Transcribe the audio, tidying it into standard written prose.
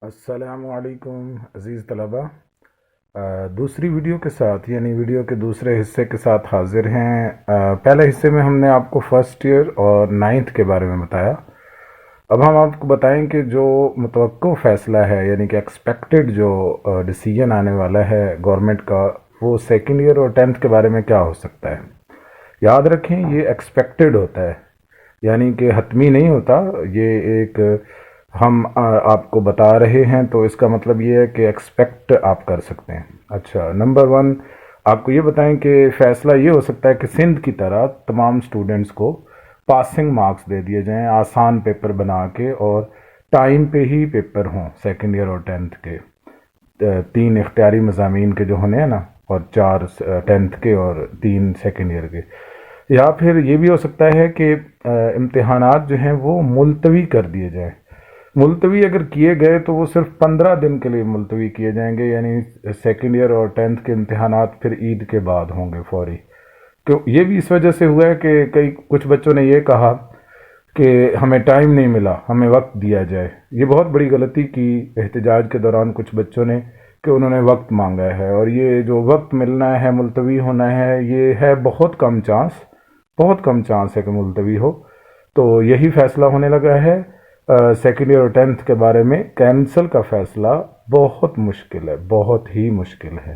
السلام علیکم عزیز طلبہ، دوسری ویڈیو کے ساتھ یعنی ویڈیو کے دوسرے حصے کے ساتھ حاضر ہیں۔ پہلے حصے میں ہم نے آپ کو فرسٹ ایئر اور 9th کے بارے میں بتایا۔ اب ہم آپ کو بتائیں کہ جو متوقع فیصلہ ہے یعنی کہ ایکسپیکٹڈ جو ڈیسیجن آنے والا ہے گورنمنٹ کا، وہ سیکنڈ ایئر اور 10th کے بارے میں کیا ہو سکتا ہے۔ یاد رکھیں یہ ایکسپیکٹڈ ہوتا ہے، یعنی کہ حتمی نہیں ہوتا۔ یہ ایک ہم آپ کو بتا رہے ہیں تو اس کا مطلب یہ ہے کہ ایکسپیکٹ آپ کر سکتے ہیں۔ اچھا، نمبر 1 آپ کو یہ بتائیں کہ فیصلہ یہ ہو سکتا ہے کہ سندھ کی طرح تمام سٹوڈنٹس کو پاسنگ مارکس دے دیے جائیں آسان پیپر بنا کے، اور ٹائم پہ ہی پیپر ہوں سیکنڈ ایئر اور 10th کے، 3 اختیاری مضامین کے جو ہونے ہیں نا، اور 4 10th کے اور 3 سیکنڈ ایئر کے۔ یا پھر یہ بھی ہو سکتا ہے کہ امتحانات جو ہیں وہ ملتوی کر دیے جائیں۔ ملتوی اگر کیے گئے تو وہ صرف 15 دن کے لیے ملتوی کیے جائیں گے، یعنی سیکنڈ ایئر اور 10th کے امتحانات پھر عید کے بعد ہوں گے فوری۔ تو یہ بھی اس وجہ سے ہوا ہے کہ کچھ بچوں نے یہ کہا کہ ہمیں ٹائم نہیں ملا، ہمیں وقت دیا جائے۔ یہ بہت بڑی غلطی کی احتجاج کے دوران کچھ بچوں نے، کہ انہوں نے وقت مانگا ہے، اور یہ جو وقت ملنا ہے، ملتوی ہونا ہے، یہ ہے بہت کم چانس ہے کہ ملتوی ہو۔ تو یہی فیصلہ ہونے لگا ہے سیکنڈ ایئر اور 10th کے بارے میں۔ کینسل کا فیصلہ بہت مشکل ہے، بہت ہی مشکل ہے۔